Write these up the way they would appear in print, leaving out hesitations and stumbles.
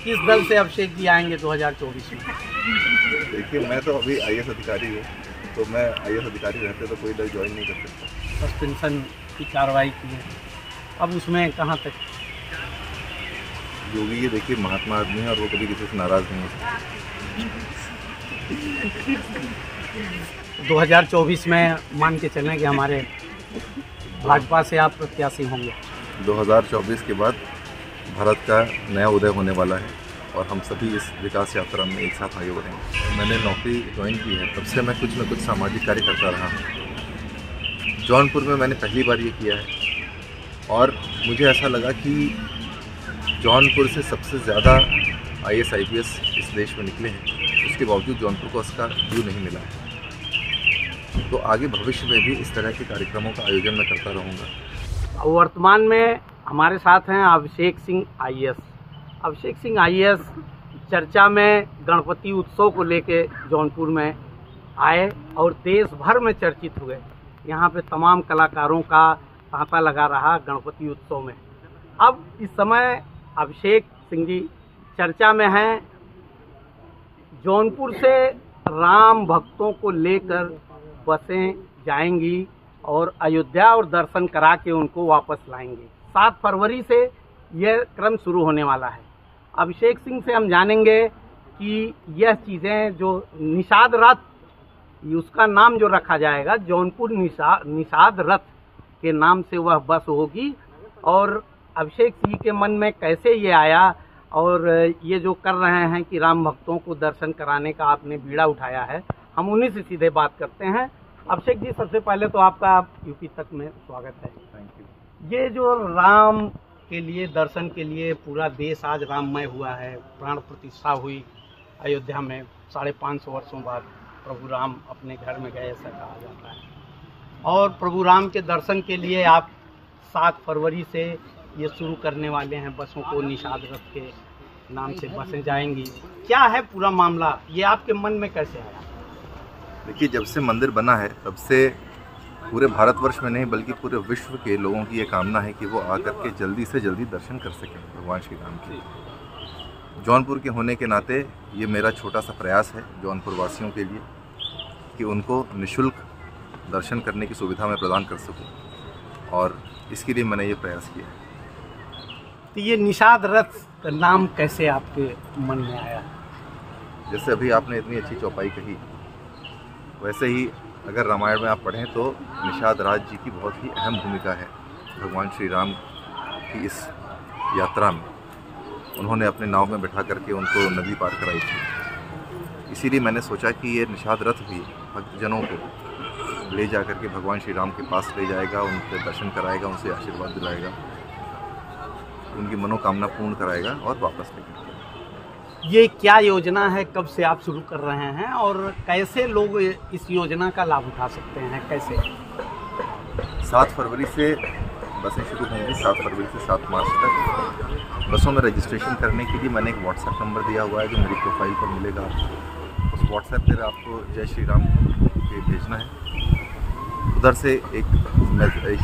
किस दल से अभिषेक जी आएंगे 2024 में? देखिए, मैं तो अभी आईएएस अधिकारी हूँ, तो मैं आईएएस अधिकारी रहते तो कोई दल ज्वाइन नहीं कर सकता। सस्पेंशन की कार्रवाई की है, अब उसमें कहाँ तक? योगी ये देखिए महात्मा आदमी है और वो कभी किसी से नाराज़ नहीं हो सकते। 2024 में मान के चलें कि हमारे भाजपा से आप प्रत्याशी होंगे। 2024 के बाद भारत का नया उदय होने वाला है और हम सभी इस विकास यात्रा में एक साथ आगे बढ़ेंगे। मैंने नौकरी ज्वाइन की है, तब से मैं कुछ न कुछ सामाजिक कार्य करता रहा हूँ। जौनपुर में मैंने पहली बार ये किया है और मुझे ऐसा लगा कि जौनपुर से सबसे ज़्यादा आईएएस आईपीएस इस देश में निकले हैं, उसके बावजूद जौनपुर को उसका ड्यू नहीं मिला है। तो आगे भविष्य में भी इस तरह के कार्यक्रमों का आयोजन मैं करता रहूँगा। वर्तमान में हमारे साथ हैं अभिषेक सिंह आईएएस। अभिषेक सिंह आईएएस चर्चा में गणपति उत्सव को लेके जौनपुर में आए और देश भर में चर्चित हुए। यहाँ पे तमाम कलाकारों का तांता लगा रहा गणपति उत्सव में। अब इस समय अभिषेक सिंह जी चर्चा में हैं। जौनपुर से राम भक्तों को लेकर बसें जाएंगी और अयोध्या और दर्शन करा के उनको वापस लाएंगे। 7 फरवरी से यह क्रम शुरू होने वाला है। अभिषेक सिंह से हम जानेंगे कि यह चीज़ें जो निषाद रथ, उसका नाम जो रखा जाएगा जौनपुर निषाद रथ के नाम से वह बस होगी, और अभिषेक सिंह के मन में कैसे ये आया और ये जो कर रहे हैं कि राम भक्तों को दर्शन कराने का आपने बीड़ा उठाया है, हम उन्हीं से सीधे बात करते हैं। अभिषेक जी, सबसे पहले तो आपका यूपी तक में स्वागत है। Thank you. ये जो राम के लिए दर्शन के लिए पूरा देश आज राममय हुआ है, प्राण प्रतिष्ठा हुई अयोध्या में 550 वर्षों बाद प्रभु राम अपने घर में गए, ऐसा कहा जाता है। और प्रभु राम के दर्शन के लिए आप 7 फरवरी से ये शुरू करने वाले हैं, बसों को निषाद रथ के नाम से बसें जाएंगी। क्या है पूरा मामला, ये आपके मन में कैसे आया? देखिए, जब से मंदिर बना है तब से पूरे भारतवर्ष में नहीं बल्कि पूरे विश्व के लोगों की ये कामना है कि वो आकर के जल्दी से जल्दी दर्शन कर सकें भगवान श्री राम के। जौनपुर के होने के नाते ये मेरा छोटा सा प्रयास है जौनपुर वासियों के लिए कि उनको निःशुल्क दर्शन करने की सुविधा मैं प्रदान कर सकूं, और इसके लिए मैंने ये प्रयास किया। तो ये निषाद रथ का नाम कैसे आपके मन में आया? जैसे अभी आपने इतनी अच्छी चौपाई कही, वैसे ही अगर रामायण में आप पढ़ें तो निषाद राज जी की बहुत ही अहम भूमिका है भगवान श्री राम की इस यात्रा में। उन्होंने अपने नाव में बैठा करके उनको नदी पार कराई थी। इसीलिए मैंने सोचा कि ये निषाद रथ भी भक्तजनों को ले जा करके भगवान श्री राम के पास ले जाएगा, उनके दर्शन कराएगा, उनसे आशीर्वाद दिलाएगा, उनकी मनोकामना पूर्ण कराएगा और वापस लेकर। ये क्या योजना है, कब से आप शुरू कर रहे हैं और कैसे लोग इस योजना का लाभ उठा सकते हैं, कैसे? 7 फरवरी से बसें शुरू होंगी। 7 फरवरी से 7 मार्च तक बसों में रजिस्ट्रेशन करने के लिए मैंने एक व्हाट्सएप नंबर दिया हुआ है जो मेरी प्रोफाइल पर मिलेगा। उस व्हाट्सएप पर आपको जय श्री राम के भेजना है। उधर से एक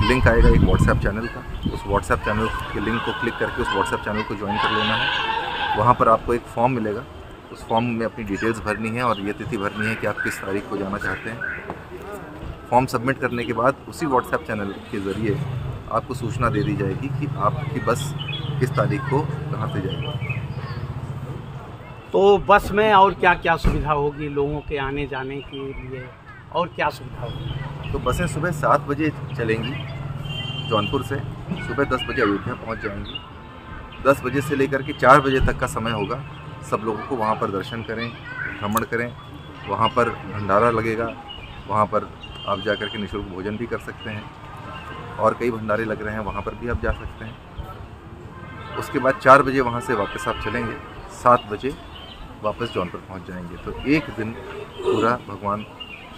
लिंक आएगा एक व्हाट्सएप चैनल का। उस व्हाट्सएप चैनल के लिंक को क्लिक करके उस व्हाट्सएप चैनल को ज्वाइन कर लेना है। वहाँ पर आपको एक फॉर्म मिलेगा। उस फॉर्म में अपनी डिटेल्स भरनी है और ये तिथि भरनी है कि आप किस तारीख को जाना चाहते हैं। फॉर्म सबमिट करने के बाद उसी व्हाट्सएप चैनल के ज़रिए आपको सूचना दे दी जाएगी कि आपकी बस किस तारीख को कहाँ से जाएगी। तो बस में और क्या क्या सुविधा होगी लोगों के आने जाने के लिए, और क्या सुविधा होगी? तो बसें सुबह 7 बजे चलेंगी जौनपुर से, सुबह 10 बजे अयोध्या पहुँच जाएंगी। 10 बजे से लेकर के 4 बजे तक का समय होगा। सब लोगों को वहाँ पर दर्शन करें, भ्रमण करें। वहाँ पर भंडारा लगेगा, वहाँ पर आप जा कर के निःशुल्क भोजन भी कर सकते हैं, और कई भंडारे लग रहे हैं, वहाँ पर भी आप जा सकते हैं। उसके बाद 4 बजे वहाँ से वापस आप चलेंगे, 7 बजे वापस जौनपुर पहुँच जाएंगे। तो एक दिन पूरा भगवान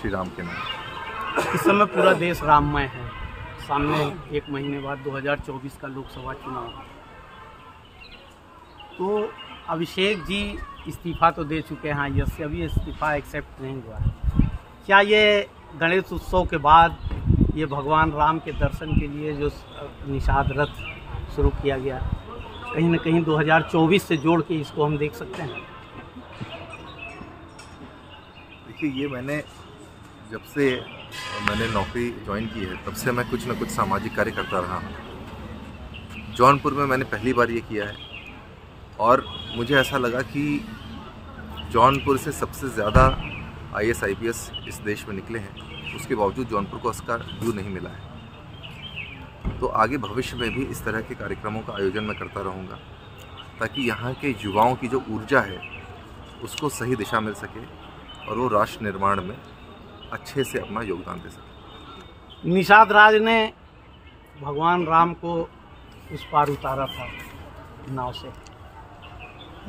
श्री राम के नाम। इस समय पूरा देश राममय है। सामने 1 महीने बाद 2024 का लोकसभा चुनाव है। तो अभिषेक जी इस्तीफा तो दे चुके हैं, यस अभी इस्तीफा एक्सेप्ट नहीं हुआ है। क्या ये गणेश उत्सव के बाद ये भगवान राम के दर्शन के लिए जो निषाद रथ शुरू किया गया, कहीं न कहीं 2024 से जोड़ के इसको हम देख सकते हैं। देखिए, ये मैंने जब से मैंने नौकरी ज्वाइन की है तब से मैं कुछ न कुछ सामाजिक कार्य करता रहा हूँ। जौनपुर में मैंने पहली बार ये किया है और मुझे ऐसा लगा कि जौनपुर से सबसे ज़्यादा IAS IPS इस देश में निकले हैं, उसके बावजूद जौनपुर को उसका ड्यू नहीं मिला है। तो आगे भविष्य में भी इस तरह के कार्यक्रमों का आयोजन मैं करता रहूँगा ताकि यहाँ के युवाओं की जो ऊर्जा है उसको सही दिशा मिल सके और वो राष्ट्र निर्माण में अच्छे से अपना योगदान दे सके। निषाद राज ने भगवान राम को उस पार उतारा था नाव से।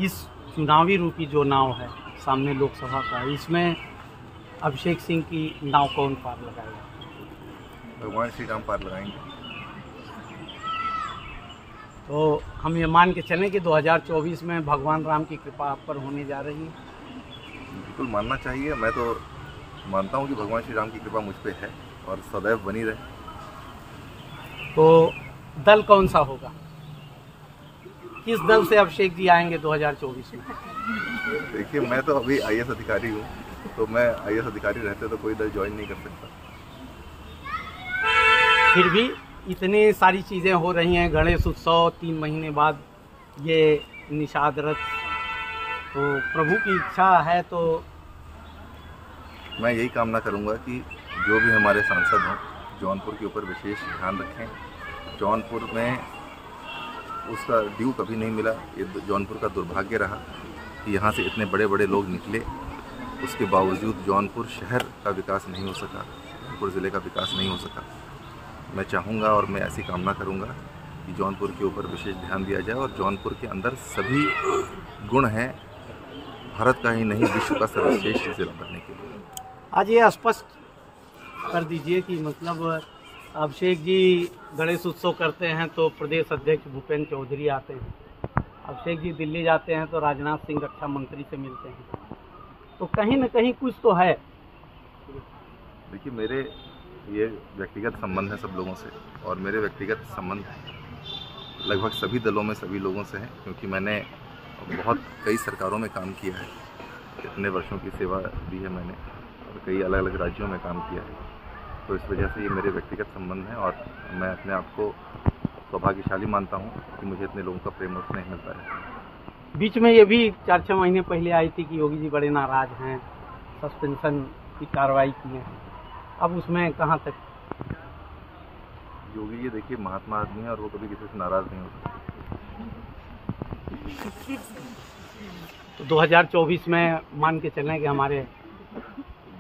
इस चुनावी रूपी जो नाव है सामने लोकसभा का, इसमें अभिषेक सिंह की नाव कौन पार लगाएगा? भगवान श्री राम पार लगाएंगे। तो हम ये मान के चलें कि 2024 में भगवान राम की कृपा आप पर होने जा रही है। बिल्कुल मानना चाहिए। मैं तो मानता हूँ कि भगवान श्री राम की कृपा मुझ पे है और सदैव बनी रहे। तो दल कौन सा होगा? किस दल से अभिषेक जी आएंगे 2024 में? देखिए, मैं तो अभी IAS अधिकारी हूँ, तो मैं IAS अधिकारी रहते तो कोई दल ज्वाइन नहीं कर सकता। फिर भी इतनी सारी चीज़ें हो रही हैं, गणेश उत्सव 3 महीने बाद, ये निषाद रथ, तो प्रभु की इच्छा है तो मैं यही कामना करूंगा कि जो भी हमारे सांसद हों जौनपुर के ऊपर विशेष ध्यान रखें। जौनपुर में उसका ड्यू कभी नहीं मिला। ये जौनपुर का दुर्भाग्य रहा कि यहाँ से इतने बड़े बड़े लोग निकले, उसके बावजूद जौनपुर शहर का विकास नहीं हो सका, जौनपुर ज़िले का विकास नहीं हो सका। मैं चाहूँगा और मैं ऐसी कामना करूँगा कि जौनपुर के ऊपर विशेष ध्यान दिया जाए और जौनपुर के अंदर सभी गुण हैं भारत का ही नहीं विश्व का सर्वश्रेष्ठ जिला बनने के लिए। आज ये स्पष्ट कर दीजिए कि मतलब अभिषेक जी गणेश उत्सव करते हैं तो प्रदेश अध्यक्ष भूपेंद्र चौधरी आते हैं, अभिषेक जी दिल्ली जाते हैं तो राजनाथ सिंह रक्षा मंत्री से मिलते हैं, तो कहीं न कहीं कुछ तो है। देखिए, मेरे ये व्यक्तिगत संबंध है सब लोगों से और मेरे व्यक्तिगत संबंध लगभग सभी दलों में सभी लोगों से हैं, क्योंकि मैंने बहुत कई सरकारों में काम किया है, इतने वर्षों की सेवा दी है मैंने और कई अलग अलग राज्यों में काम किया है। तो इस वजह से ये मेरे व्यक्तिगत संबंध हैं और मैं अपने आप को सौभाग्यशाली मानता हूँ कि मुझे इतने लोगों का प्रेम और स्नेह मिलता है। बीच में ये भी 4-6 महीने पहले आई थी कि योगी जी बड़े नाराज हैं, सस्पेंशन की कार्रवाई की है, अब उसमें कहाँ तक? योगी जी देखिए महात्मा आदमी है और वो कभी किसी से नाराज़ नहीं हो सकते। तो 2024 में मान के चलें कि हमारे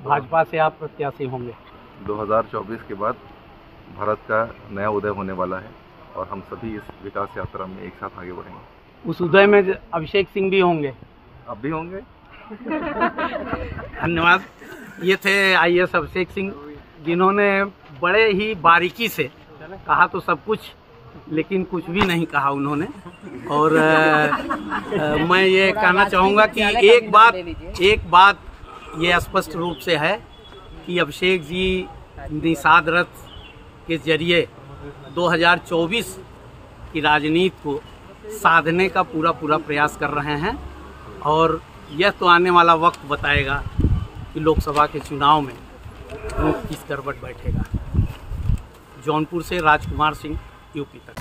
भाजपा से आप प्रत्याशी होंगे। 2024 के बाद भारत का नया उदय होने वाला है और हम सभी इस विकास यात्रा में एक साथ आगे बढ़ेंगे। उस उदय में अभिषेक सिंह भी होंगे? अब भी होंगे। धन्यवाद। ये थे IAS अभिषेक सिंह, जिन्होंने बड़े ही बारीकी से कहा तो सब कुछ, लेकिन कुछ भी नहीं कहा उन्होंने। और मैं ये कहना चाहूँगा कि एक बात ये स्पष्ट रूप से है कि अभिषेक जी निषाद रथ के जरिए 2024 की राजनीति को साधने का पूरा प्रयास कर रहे हैं और यह तो आने वाला वक्त बताएगा कि लोकसभा के चुनाव में किस करवट बैठेगा। जौनपुर से राजकुमार सिंह, UP तक।